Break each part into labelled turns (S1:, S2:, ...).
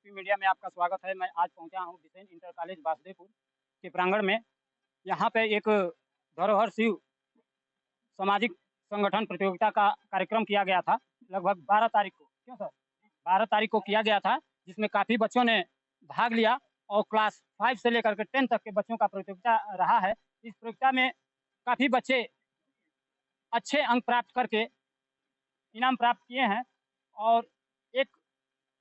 S1: UP media में आपका स्वागत है। मैं आज पहुंचा हूं बिसेन इंटर कॉलेज वासुदेवपुर के प्रांगण में। यहाँ पे एक धरोहर शिव सामाजिक संगठन प्रतियोगिता का कार्यक्रम किया गया था, लगभग 12 तारीख को। क्यों सर? 12 तारीख को किया गया था, जिसमें काफ़ी बच्चों ने भाग लिया और क्लास 5 से लेकर के 10 तक के बच्चों का प्रतियोगिता रहा है। इस प्रतियोगिता में काफ़ी बच्चे अच्छे अंक प्राप्त करके इनाम प्राप्त किए हैं। और एक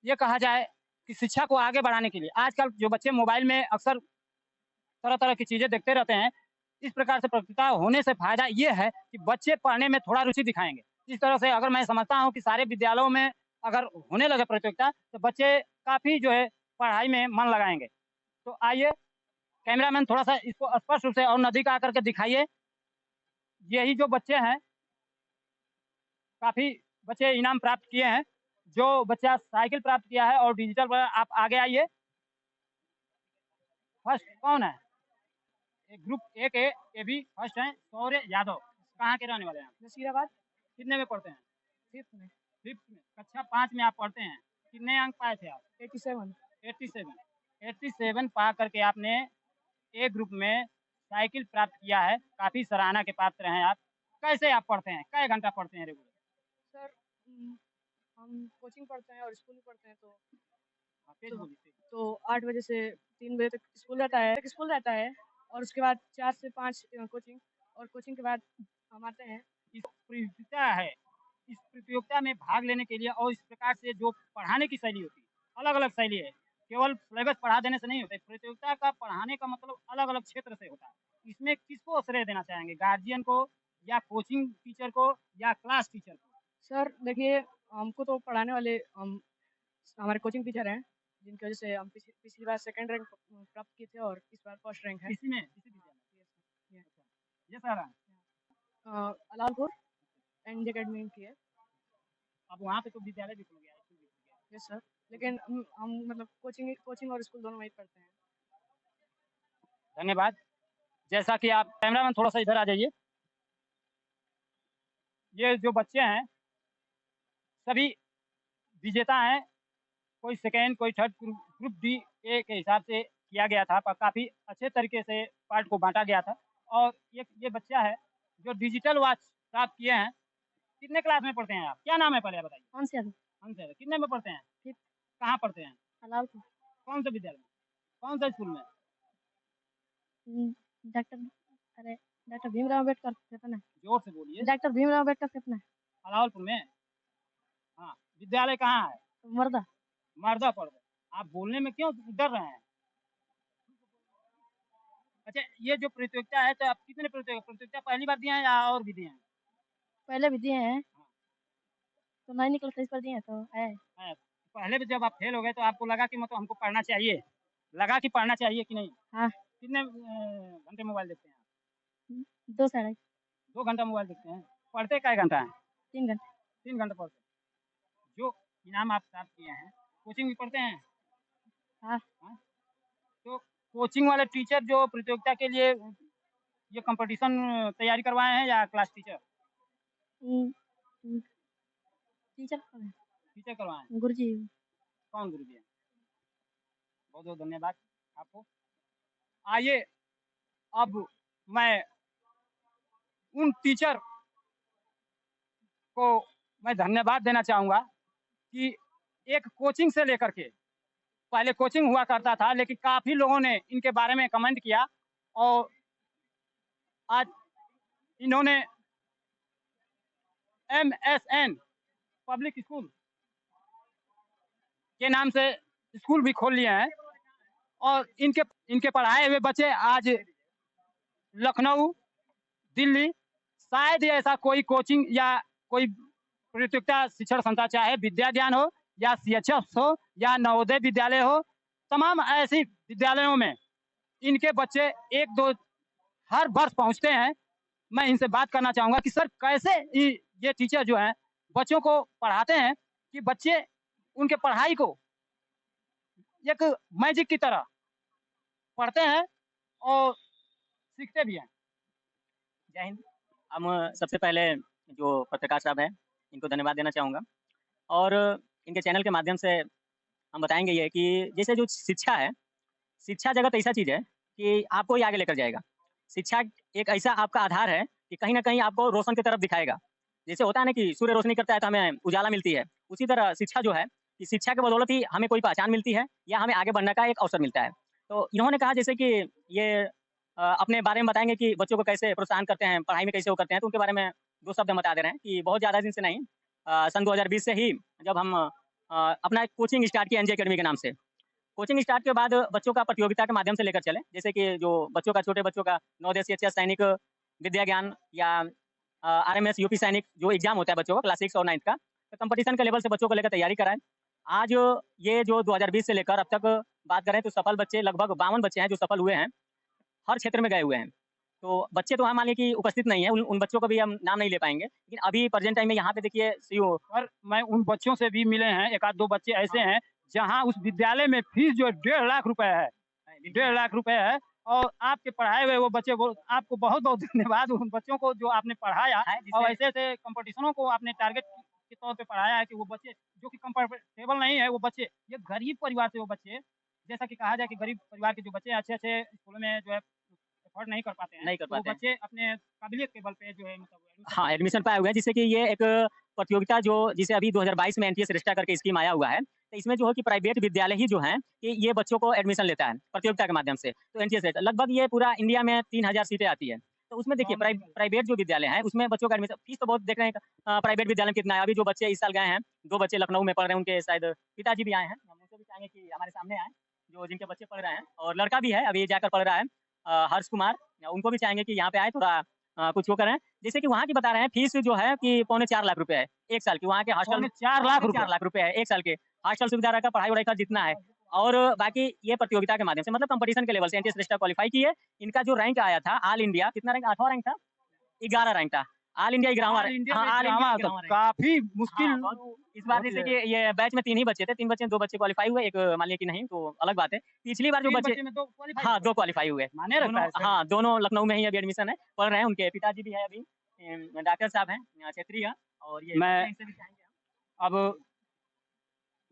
S1: ये कहा जाए कि शिक्षा को आगे बढ़ाने के लिए आजकल जो बच्चे मोबाइल में अक्सर तरह-तरह की चीज़ें देखते रहते हैं। इस प्रकार से प्रतियोगिता होने से फ़ायदा ये है कि बच्चे पढ़ने में थोड़ा रुचि दिखाएँगे। इस तरह से अगर मैं समझता हूँ कि सारे विद्यालयों में अगर होने लगे प्रतियोगिता, तो बच्चे काफ़ी जो है पढ़ाई में मन लगाएँगे। तो आइए कैमरामैन थोड़ा-सा इसको स्पष्ट रूप से और नज़दीक आकर के दिखाइए। यही जो बच्चे हैं, काफ़ी बच्चे इनाम प्राप्त किए हैं। जो बच्चा साइकिल प्राप्त किया है और डिजिटल पर आप आगे आइए। फर्स्ट कौन है? एक ग्रुप ए के ये भी फर्स्ट हैं शौर्य यादव। कहाँ के रहने वाले हैं आप?
S2: नसीराबाद
S1: कितने में पढ़ते हैं?
S2: 5th में।
S1: 5th में। कक्षा 5 में आप पढ़ते हैं। कितने अंक पाए थे आप?
S2: 87।
S1: 87। 87 पा करके आपने ए ग्रुप में साइकिल प्राप्त किया है। काफ़ी सराहना के पात्र हैं आप। कैसे आप पढ़ते हैं? कै घंटा पढ़ते हैं रेगुलर?
S2: सर हम कोचिंग पढ़ते हैं और स्कूल भी पढ़ते हैं,
S1: हाँ, तेज
S2: तो
S1: बोलिए, तेज।
S2: तो 8 बजे से 3 बजे तक स्कूल रहता है और उसके बाद 4 से 5 कोचिंग, और कोचिंग के बाद हम आते हैं।
S1: इस प्रतियोगिता है, इस प्रतियोगिता में भाग लेने के लिए और इस प्रकार से जो पढ़ाने की शैली होती है, अलग-अलग शैली है। केवल सिलेबस पढ़ा देने से नहीं होता है। प्रतियोगिता का पढ़ाने का मतलब अलग-अलग क्षेत्र से होता है। इसमें किसको श्रेय देना चाहेंगे? गार्जियन को या कोचिंग टीचर को या क्लास टीचर को?
S2: सर देखिए, हमको तो पढ़ाने वाले हमारे कोचिंग टीचर हैं, जिनकी वजह से हम पिछली बार सेकंड रैंक प्राप्त किए थे और इस बार फर्स्ट रैंक है।
S1: इसी में, इसी विद्यालय?
S2: ये
S1: अच्छा, ये सारा है।
S2: अलालपुर एनजे अकेडमी की है।
S1: अब वहाँ पे तो विद्यालय भी खुल गया है, स्कूल भी खुल गया है।
S2: यस सर, लेकिन हम मतलब कोचिंग और स्कूल दोनों वहीं पढ़ते हैं।
S1: धन्यवाद। जैसा कि आप कैमरामैन थोड़ा-सा इधर आ जाइए। ये जो बच्चे हैं, सभी विजेता हैं। कोई सेकंड, कोई थर्ड, ग्रुप डी ए के हिसाब से किया गया था, पर काफ़ी अच्छे तरीके से पार्ट को बाँटा गया था। और ये बच्चा है जो डिजिटल वॉच प्राप्त किए हैं। कितने क्लास में पढ़ते हैं आप? क्या नाम है पहले आप बताइए?
S2: हंस यादव।
S1: हंस यादव। कितने में पढ़ते हैं?
S2: 5th।
S1: कहाँ पढ़ते हैं?
S2: अलालपुर।
S1: कौन से विद्यालय में? कौन से स्कूल में?
S2: डॉक्टर अरे डॉक्टर भीमराव अम्बेडकर सपना।
S1: जोर से बोलिए।
S2: डॉक्टर भीमराव अम्बेडकर सपना।
S1: अलावलपुर में? हाँ, विद्यालय कहाँ है?
S2: मर्दा।
S1: मर्दापुर में। आप बोलने में क्यों डर रहे हैं? अच्छा, ये जो प्रतियोगिता है, तो आप कितने प्रतियोगिता पहली बार दिए हैं या और भी दिए हैं?
S2: पहले भी दिए हैं,
S1: हाँ।
S2: तो नहीं निकल इस पर दिए हैं तो है।
S1: है। पहले भी जब आप फेल हो गए तो आपको लगा कि मतलब हमको पढ़ना चाहिए? लगा कि पढ़ना चाहिए कि नहीं?
S2: हाँ।
S1: कितने घंटे मोबाइल देखते हैं आप?
S2: 2 साढ़े
S1: 2 घंटा मोबाइल देखते हैं। पढ़ते कै घंटा हैं?
S2: 3 घंटे।
S1: 3 घंटे पढ़ते हैं। जो इनाम आप प्राप्त किए हैं, कोचिंग भी पढ़ते हैं?
S2: हाँ।
S1: हाँ? तो कोचिंग वाले टीचर जो प्रतियोगिता के लिए ये कंपटीशन तैयारी करवाए हैं या क्लास टीचर?
S2: टीचर
S1: टीचर करवाए हैं।
S2: गुरुजी।
S1: कौन गुरुजी हैं? बहुत-बहुत धन्यवाद आपको। आइए, अब मैं उन टीचर को मैं धन्यवाद देना चाहूँगा कि एक कोचिंग से लेकर के, पहले कोचिंग हुआ करता था, लेकिन काफ़ी लोगों ने इनके बारे में कमेंट किया और आज इन्होंने एमएसएन पब्लिक स्कूल के नाम से स्कूल भी खोल लिए हैं। और इनके पढ़ाए हुए बच्चे आज लखनऊ, दिल्ली, शायद ही ऐसा कोई कोचिंग या कोई प्रतियोगिता शिक्षण संस्था, चाहे विद्या ज्ञान हो या सीएचएस हो या नवोदय विद्यालय हो, तमाम ऐसी विद्यालयों में इनके बच्चे 1-2 हर वर्ष पहुंचते हैं। मैं इनसे बात करना चाहूँगा कि सर कैसे ये टीचर जो हैं बच्चों को पढ़ाते हैं कि बच्चे उनके पढ़ाई को एक मैजिक की तरह पढ़ते हैं और सीखते भी हैं।
S3: जय हिंद। हम सबसे पहले जो पत्रकार साहब हैं, इनको धन्यवाद देना चाहूँगा और इनके चैनल के माध्यम से हम बताएँगे ये कि जैसे जो शिक्षा है, शिक्षा जगत ऐसा चीज़ है कि आपको ही आगे लेकर जाएगा। शिक्षा एक ऐसा आपका आधार है कि कहीं न कहीं आपको रोशन की तरफ दिखाएगा। जैसे होता है ना कि सूर्य रोशनी करता है तो हमें उजाला मिलती है, उसी तरह शिक्षा जो है, कि शिक्षा की बदौलत ही हमें कोई पहचान मिलती है या हमें आगे बढ़ने का एक अवसर मिलता है। तो इन्होंने कहा जैसे कि ये अपने बारे में बताएँगे कि बच्चों को कैसे प्रोत्साहन करते हैं, पढ़ाई में कैसे वो करते हैं, तो उनके बारे में 2 शब्द हम बता दे रहे हैं कि बहुत ज़्यादा दिन से नहीं सन 2020 से ही जब हम अपना एक कोचिंग स्टार्ट किया एनजे अकेडमी के नाम से। कोचिंग स्टार्ट के बाद बच्चों का प्रतियोगिता के माध्यम से लेकर चले। जैसे कि जो बच्चों का छोटे बच्चों का नवोदय सीएचएस सैनिक विद्या ज्ञान या आरएमएस यूपी सैनिक जो एग्ज़ाम होता है बच्चों का क्लास 6 और 9th का, तो कॉम्पिटिशन के लेवल से बच्चों को लेकर तैयारी कराएँ। आज ये जो 2020 से लेकर अब तक बात करें तो सफल बच्चे लगभग 52 बच्चे हैं जो सफल हुए हैं, हर क्षेत्र में गए हुए हैं। तो बच्चे तो हम मान लीजिए कि उपस्थित नहीं है, उन उन बच्चों को भी हम नाम नहीं ले पाएँगे। लेकिन अभी प्रेज़ेंट टाइम में यहाँ पे देखिए सीईओ
S1: और मैं उन बच्चों से भी मिले हैं, एक आध 2 बच्चे ऐसे हैं, जहाँ उस विद्यालय में फीस जो है 1.5 लाख रुपए है। 1.5 लाख रुपए है और आपके पढ़ाए हुए वो बच्चे वो आपको बहुत-बहुत धन्यवाद उन बच्चों को जो आपने पढ़ाया
S3: है
S1: और
S3: जिसे
S1: ऐसे-ऐसे कॉम्पिटिशनों को आपने टारगेट के तौर पे पढ़ाया है कि वो बच्चे जो कि कंफर्टेबल नहीं है वो बच्चे, ये गरीब परिवार से वो बच्चे, जैसा कि कहा जाए कि गरीब परिवार के जो बच्चे अच्छे-अच्छे स्कूलों में जो है अफोर्ड नहीं कर पाते हैं,
S3: नहीं कर
S1: तो वो
S3: पाते हैं।
S1: बच्चे अपने काबिलियत के बल पे जो है मतलब एडमिशन
S3: हाँ, एडमिशन पाए हुए हैं जिससे कि ये एक प्रतियोगिता जो जिसे अभी 2022 में एनटीए श्रेष्ठा करके स्कीम आया हुआ है। तो इसमें जो है कि प्राइवेट विद्यालय ही जो हैं कि ये बच्चों को एडमिशन लेता है प्रतियोगिता के माध्यम से। तो एनटीए श्रेष्ठा लगभग ये पूरा इंडिया में 3000 सीटें आती है। तो उसमें देखिए प्राइवेट जो विद्यालय है उसमें बच्चों का एडमिशन फीस तो बहुत देख रहे हैं प्राइवेट विद्यालय में कितना है। अभी जो बच्चे इस साल गए हैं, 2 बच्चे लखनऊ में पढ़ रहे हैं उनके शायद पिताजी भी आए हैं। हम उनसे भी चाहेंगे कि हमारे सामने आएँ, जो जिनके बच्चे पढ़ रहे हैं और लड़का भी है अभी जाकर पढ़ रहा है हर्ष कुमार। उनको भी चाहेंगे कि यहाँ पे आएँ थोड़ा कुछ वो करें। जैसे कि वहाँ की बता रहे हैं फीस जो है कि पौने 4 लाख रुपए है, 1 साल की। वहाँ के हॉस्टल
S1: पौने 4 लाख
S3: पौने
S1: रुपए।
S3: 4 लाख रुपए है 1 साल के। हॉस्टल सुविधा रहकर पढ़ाई-वढ़ाई खर्च जितना है और बाकी ये प्रतियोगिता के माध्यम से मतलब कॉम्पिटिशन के लेवल से एनटीए श्रेष्ठा क्वालीफाई किए। इनका जो रैंक आया था ऑल इंडिया कितना रैंक 8वाँ रैंक था? 11 रैंक था। ऑल इंडिया 11वां
S1: ऑल इंडिया
S3: हाँ,
S1: में
S3: ऑल इंडिया
S1: ड्रामा तो
S3: 11वां रैंक।
S1: काफ़ी मुश्किल
S3: हाँ, बहुत इस बार
S1: होती
S3: जैसे
S1: है।
S3: कि ये बैच में 3 ही बच्चे थे, 3 बच्चे 2 बच्चे क्वालीफाई हुए, 1 मान लीजिए कि नहीं तो अलग बात है। पिछली बार जो
S1: 3
S3: बच्चे
S1: बच्चे में 2 क्वालीफाई
S3: हाँ,
S1: हुए।
S3: 2 क्वालीफाई हुए।
S1: मायने रखता
S3: दोनों
S1: है इसका।
S3: हाँ, दोनों लखनऊ में ही अभी एडमिशन है, पढ़ रहे हैं। उनके पिताजी भी हैं अभी डॉक्टर साहब हैं क्षेत्रीय और ये
S1: मैं
S3: बच्चे इनसे भी चाहेंगे हम।
S1: अब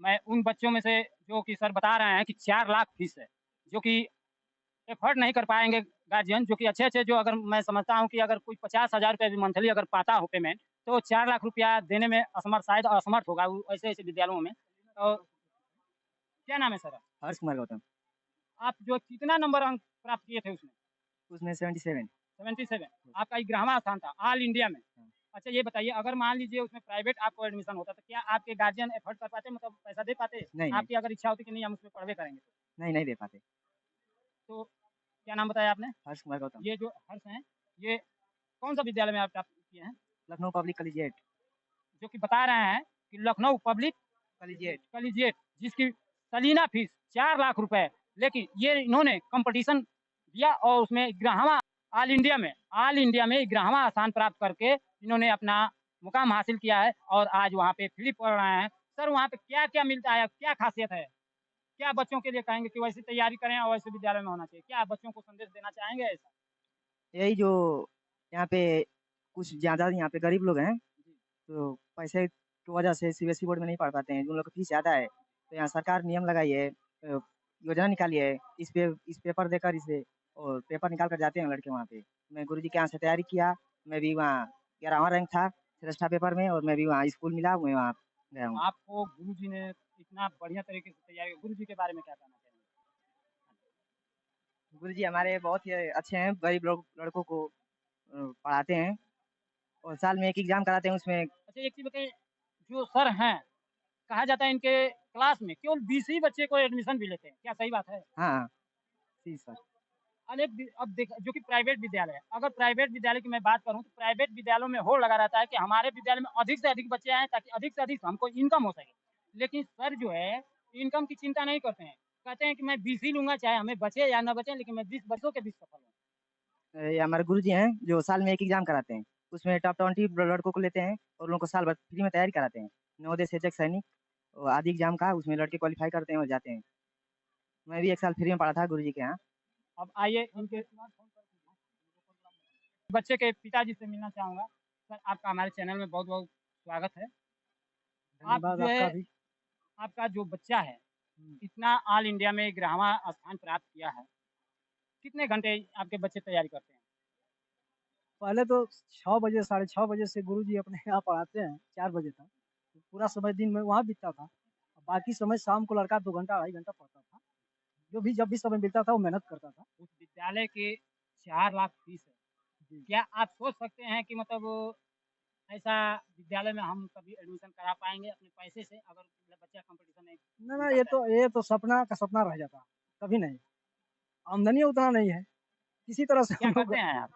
S1: मैं उन बच्चों में से जो कि सर बता रहे हैं कि 4 लाख फीस है, जो कि एफर्ट नहीं कर पाएँगे गार्जियन, जो कि अच्छे-अच्छे जो अगर मैं समझता हूँ कि अगर कोई 50,000 रुपए भी मंथली अगर पाता हो पेमेंट, तो 4 लाख रुपया देने में असमर्थ शायद असमर्थ होगा वो ऐसे-ऐसे विद्यालयों में। तो क्या नाम है सर?
S4: हर्ष कुमार गौतम।
S1: आप जो कितना नंबर अंक प्राप्त किए थे उसमें?
S4: उसमें 77।
S1: 77 आपका 11वां स्थान था ऑल इंडिया में।
S4: हाँ।
S1: अच्छा ये बताइए अगर मान लीजिए उसमें प्राइवेट आपको एडमिशन होता तो क्या आपके गार्जियन एफर्ट कर पाते मतलब पैसा दे पाते?
S4: नहीं, नहीं।
S1: आपकी अगर इच्छा होती कि नहीं हम उसमें पढ़वे करेंगे तो?
S4: नहीं, नहीं दे पाते।
S1: तो क्या नाम बताया आपने?
S4: हर्ष कुमार गौतम।
S1: ये जो हर्ष हैं, ये कौन-सा विद्यालय में आप प्राप्त किए हैं?
S4: Lucknow public collegiate.
S1: जो कि बता रहे हैं कि लखनऊ पब्लिक
S4: कॉलेजिएट।
S1: कॉलेजिएट जिसकी सालाना फीस 4 लाख रुपए, लेकिन ये इन्होंने कॉम्पिटिशन दिया और उसमें 11वां ऑल इंडिया में 11वां स्थान प्राप्त करके इन्होंने अपना मुकाम हासिल किया है और आज वहाँ पे फ्री पढ़ रहे हैं। सर वहाँ पे क्या-क्या मिलता है? क्या ख़ासियत है? क्या बच्चों के लिए कहेंगे कि वैसी तैयारी करें और वैसे विद्यालय में होना चाहिए? क्या आप बच्चों को संदेश देना चाहेंगे ऐसा?
S4: यही जो यहाँ पे कुछ ज़्यादा यहाँ पे गरीब लोग हैं, तो पैसे की वजह से सीबीएसई बोर्ड में नहीं पढ़ पाते हैं। उन लोग की फीस ज़्यादा है, तो यहाँ सरकार नियम लगाई है योजना निकाली है, इस पेपर देकर इसे और पेपर निकाल कर जाते हैं लड़के वहाँ पे। मैं गुरुजी के यहाँ से तैयारी किया, मैं भी वहाँ 11वां रैंक था श्रेष्ठा पेपर में और मैं भी वहाँ स्कूल मिला, मैं वहाँ गया हूँ।
S1: आपको गुरुजी ने इतना बढ़िया तरीके से तैयारी गुरुजी के बारे में क्या कहना चाहेंगे?
S4: गुरुजी हमारे बहुत ही अच्छे हैं, गरीब लोग लड़कों को पढ़ाते हैं और साल में एक एग्ज़ाम कराते हैं उसमें।
S1: अच्छा एक चीज़ बताइए, जो सर हैं, कहा जाता है इनके क्लास में केवल 20 ही बच्चे को एडमिशन भी लेते हैं, क्या सही बात है?
S4: हाँ, हाँ। जी सर।
S1: अनेक अब देख जो कि प्राइवेट विद्यालय है, अगर प्राइवेट विद्यालय की मैं बात करूँ तो प्राइवेट विद्यालयों में होड़ लगा रहता है कि हमारे विद्यालय में अधिक से अधिक बच्चे आएँ ताकि अधिक से अधिक हमको इनकम हो सके। लेकिन सर जो है, इनकम की चिंता नहीं करते हैं, कहते हैं कि मैं 20 ही लूँगा चाहे हमें बचे या ना बचे लेकिन मैं 20 बच्चों के बीच सफल हूँ।
S4: ये हमारे गुरुजी हैं जो साल में एक एग्ज़ाम कराते हैं। उसमें टॉप 20 लड़कों को लेते हैं और उन लोगों को साल भर फ्री में तैयारी कराते हैं। नवोदय शिक्षक सैनिक और आदि एग्ज़ाम का उसमें लड़के क्वालीफाई करते हैं और जाते हैं। मैं भी 1 साल फ्री में पढ़ा था गुरुजी के यहाँ।
S1: अब आइए इनके बच्चे के पिताजी से मिलना चाहूँगा। सर आपका हमारे चैनल में बहुत-बहुत स्वागत है। आप
S4: धन्यवाद
S1: जो है
S4: आपका भी।
S1: आपका जो बच्चा है, इतना ऑल इंडिया में 11वां स्थान प्राप्त किया है, कितने घंटे आपके बच्चे तैयारी करते हैं?
S5: पहले तो 6 बजे, साढ़े 6 बजे से गुरुजी अपने यहाँ पढ़ाते हैं 4 बजे तक। तो पूरा समय दिन में वहाँ बीतता था। और बाकी समय शाम को लड़का 2 घंटा, 2.5 घंटा पढ़ता था। जब भी समय मिलता था वो मेहनत करता था।
S1: उस विद्यालय के 4 लाख फीस है।
S5: जी।
S1: क्या आप सोच सकते हैं कि मतलब ऐसा विद्यालय में हम कभी एडमिशन करा पाएँगे अपने पैसे से अगर बच्चा कॉम्पिटिशन में
S5: ना, ना
S1: निकलता है?
S5: ये तो सपना का सपना रह जाता, कभी नहीं। आमदनी उतना नहीं है। किसी तरह से
S1: क्या
S5: हम लोग
S1: करते हैं आप?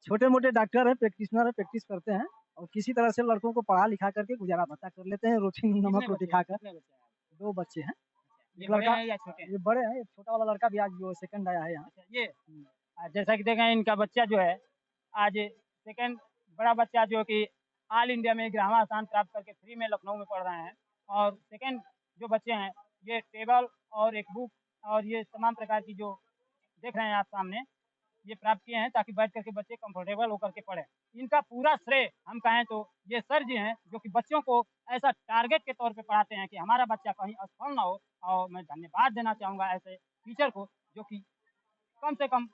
S5: छोटे-मोटे डॉक्टर हैं, प्रैक्टिशनर हैं, प्रैक्टिस करते हैं और किसी तरह से लड़कों को पढ़ा-लिखा करके गुज़ारा भत्ता कर लेते हैं, रोटी नमक
S1: कितने
S5: रोटी
S1: बच्चे हैं?
S5: खाकर।
S1: कितने बच्चे हैं आपके?
S5: 2 बच्चे हैं।
S1: ये
S5: एक
S1: बड़े
S5: लड़का
S1: हैं या छोटे हैं?
S5: ये बड़े हैं, एक छोटा वाला लड़का भी आज जो सेकंड आया है यहाँ।
S1: अच्छा ये
S5: हुँ।
S1: जैसा कि देखें इनका बच्चा जो है आज सेकंड बड़ा बच्चा जो कि ऑल इंडिया में 11वां स्थान प्राप्त करके फ्री में लखनऊ में पढ़ रहे हैं और सेकंड जो बच्चे हैं ये टेबल और एक बुक और ये तमाम प्रकार की जो देख रहे हैं आप सामने ये प्राप्त किए हैं ताकि बैठ करके बच्चे कंफर्टेबल होकर के पढ़ें। इनका पूरा श्रेय हम कहें तो ये सर जी हैं जो कि बच्चों को ऐसा टारगेट के तौर पे पढ़ाते हैं कि हमारा बच्चा कहीं असफल ना हो और मैं धन्यवाद देना चाहूँगा ऐसे टीचर को जो कि कम से कम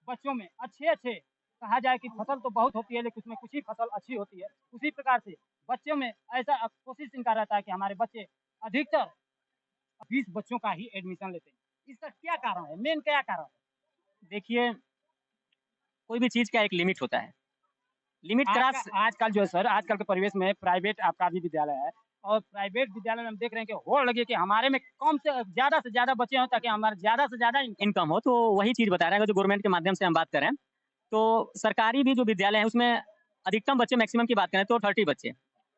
S1: बच्चों में अच्छे-अच्छे कहा जाए कि फसल तो बहुत होती है लेकिन उसमें कुछ ही फसल अच्छी होती है। उसी प्रकार से बच्चों में ऐसा कोशिश इनका रहता है कि हमारे बच्चे अधिकतर 20 बच्चों का ही एडमिशन लेते हैं। इसका क्या कारण है? मेन क्या कारण है?
S3: देखिए, कोई भी चीज़ का एक लिमिट होता है। लिमिट क्रॉस
S1: आजकल जो है सर आजकल के परिवेश में प्राइवेट आपका भी विद्यालय है और प्राइवेट विद्यालय में हम देख रहे हैं कि होड़ लगी है कि हमारे में कम से ज़्यादा बच्चे हों ताकि हमारे ज़्यादा से ज़्यादा
S3: इनकम हो, तो वही चीज़ बता रहे हैं, अगर जो गवर्नमेंट के माध्यम से हम बात करें, तो सरकारी भी जो विद्यालय है उसमें अधिकतम बच्चे मैक्सिमम की बात करें तो 30 बच्चे,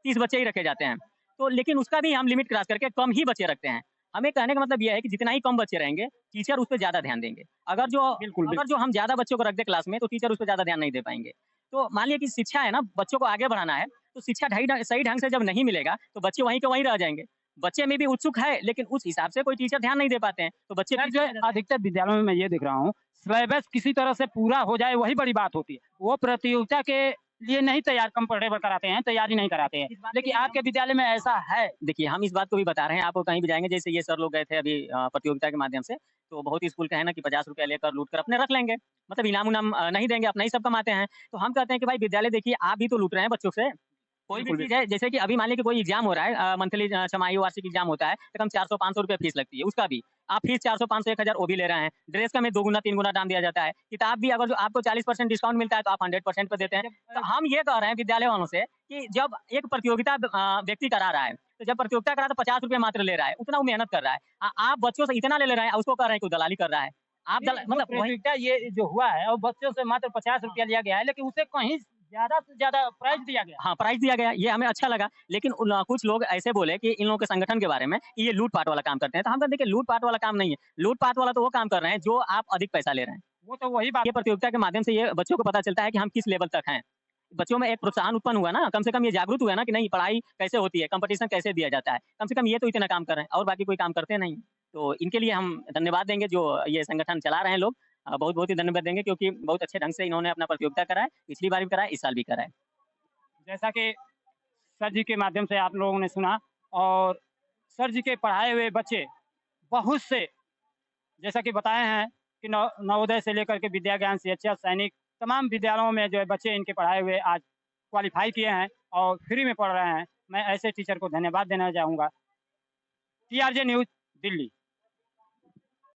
S3: 30 बच्चे ही रखे जाते हैं। तो लेकिन उसका भी हम लिमिट क्रॉस करके कम ही बच्चे रखते हैं। हमें कहने का मतलब ये है कि जितना ही कम बच्चे रहेंगे, टीचर उस पे ज़्यादा ध्यान देंगे। अगर जो हम ज़्यादा बच्चों को रख दें क्लास में, तो टीचर उस पे ज़्यादा ध्यान नहीं दे पाएँगे। तो मान लिया कि शिक्षा है ना, बच्चों को आगे बढ़ाना है, तो शिक्षा सही ढंग से जब नहीं मिलेगा, तो बच्चे वहीं के वहीं रह जाएँगे। बच्चे में भी उत्सुक है, लेकिन उस हिसाब से कोई टीचर ध्यान नहीं दे पाते हैं, तो बच्चे
S1: सर
S3: पीछे
S1: जो
S3: रह जाते हैं।
S1: अधिकतर विद्यालयों में मैं ये देख रहा हूँ, सिलेबस किसी तरह से पूरा हो जाए वही बड़ी बात होती है। वो प्रतियोगिता के लिए नहीं तैयार कंफर्टेबल कराते हैं, तैयारी नहीं कराते हैं। लेकिन आपके विद्यालय में ऐसा है।
S3: देखिए, हम इस बात को भी बता रहे हैं, आप कहीं भी जाएँगे, जैसे ये सर लोग गए थे अभी प्रतियोगिता के माध्यम से, तो बहुत स्कूल के हैं ना कि ₹50 लेकर लूट कर अपने रख लेंगे। मतलब इनाम-उनाम नहीं देंगे, अपना ही सब कमाते हैं। तो हम कहते हैं कि भाई विद्यालय देखिए, आप भी तो लूट रहे हैं बच्चों से। कोई भी
S1: बिल्कुल,
S3: चीज़ है, जैसे कि अभी मान लीजिए कि कोई एग्ज़ाम हो रहा है, मंथली छमाही वार्षिक एग्ज़ाम होता है, तो कम ₹400-500 फीस लगती है, उसका भी। आप फीस 400, 500, 1000 वो भी ले रहे हैं। ड्रेस का में 2 गुना, 3 गुना दाम दिया जाता है। किताब भी अगर जो आपको 40% डिस्काउंट मिलता है, तो आप 100% पे देते हैं। तो हम ये कह रहे हैं विद्यालय वालों से कि जब एक प्रतियोगिता व्यक्ति करा रहा है, तो जब प्रतियोगिता करा तो ₹50 मात्र ले रहा है, उतना वो मेहनत कर रहा है। आप बच्चों से इतना ले रहे हैं, उसको कह रहे हैं कि वो दलाली कर रहा है। आप
S1: नहीं, जो
S3: मतलब वही
S1: प्रतियोगिता ये जो हुआ है और बच्चों से मात्र ₹50 लिया गया है, लेकिन उसे कहीं ज़्यादा से ज़्यादा प्राइज़ दिया गया है।
S3: हाँ, प्राइज़ दिया गया, ये हमें अच्छा लगा। लेकिन कुछ लोग ऐसे बोले कि इन लोगों के संगठन के बारे में कि ये लूट-पाट वाला काम करते हैं। तो हम कहा देखिए लूट-पाट वाला काम नहीं है। लूट-पाट वाला तो वो काम कर रहे हैं जो आप अधिक पैसा ले रहे हैं।
S1: वो तो वही बात
S3: ये प्रतियोगिता के माध्यम से ये बच्चों को पता चलता है कि हम किस लेवल तक हैं। बच्चों में एक प्रोत्साहन उत्पन्न हुआ ना, कम से कम ये जागरूक हुए ना कि नहीं पढ़ाई कैसे होती है, कॉम्पिटिशन कैसे दिया जाता है। कम से कम ये तो इतना काम कर रहे हैं और बाकी कोई काम करते नहीं। तो इनके लिए हम धन्यवाद देंगे जो ये संगठन चला रहे हैं लोग। बहुत-बहुत ही धन्यवाद देंगे क्योंकि बहुत अच्छे ढंग से इन्होंने अपना प्रतियोगिता कराया। पिछली बार भी कराया, इस साल भी कराया।
S1: जैसा कि सर जी के माध्यम से आप लोगों ने सुना और सर जी के पढ़ाए हुए बच्चे बहुत से जैसा कि बताए हैं कि नवोदय से लेकर के विद्या ज्ञान CHS सैनिक तमाम विद्यालयों में जो है बच्चे इनके पढ़ाए हुए आज क्वालिफाई किए हैं और फ्री में पढ़ रहे हैं। मैं ऐसे टीचर को धन्यवाद देना चाहूँगा। TRJ news Delhi.